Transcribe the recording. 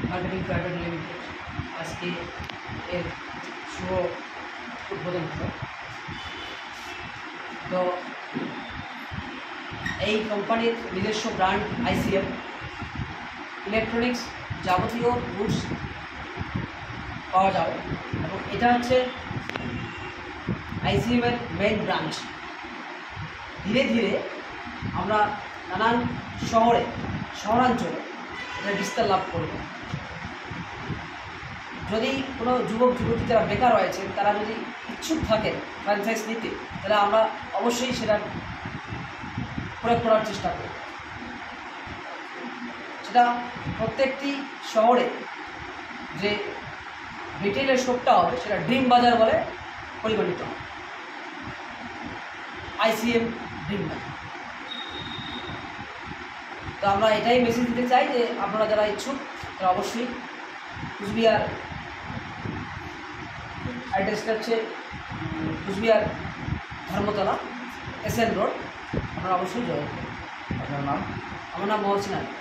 Marketing private limited আজকে এর শুভ উদ্বোধন হলো। তো এই কোম্পানির নিজস্ব ব্র্যান্ড আইসিএম ইলেকট্রনিক্স যাবতীয় গুডস পাওয়া যাবে এবং এটা হচ্ছে আইসিএমের মেইন ব্রাঞ্চ। ধীরে ধীরে আমরা নানান শহরাঞ্চলে এটা বিস্তার লাভ করব। যদি কোনো যুবক যুবতী যারা বেকার রয়েছেন তারা যদি ইচ্ছুক থাকেন ফ্র্যাঞ্চাইজ নিতে, তাহলে আমরা অবশ্যই সেটা প্রয়োগ করার চেষ্টা করব। সেটা প্রত্যেকটি শহরে যে রিটেলের শপটা হবে সেটা ড্রিম বাজার বলে পরিগণিত হবে, আইসিএম ড্রিম বাজার। তো আমরা এটাই মেসেজ দিতে চাই যে আপনারা যারা ইচ্ছুক তারা অবশ্যই কুচবিহার, অ্যাড্রেসটা হচ্ছে কুচবিহার ধর্মতলা SN রোড, আপনারা অবশ্যই জয়েন করুন। আপনার নাম? আমার নাম মহসিন আলী।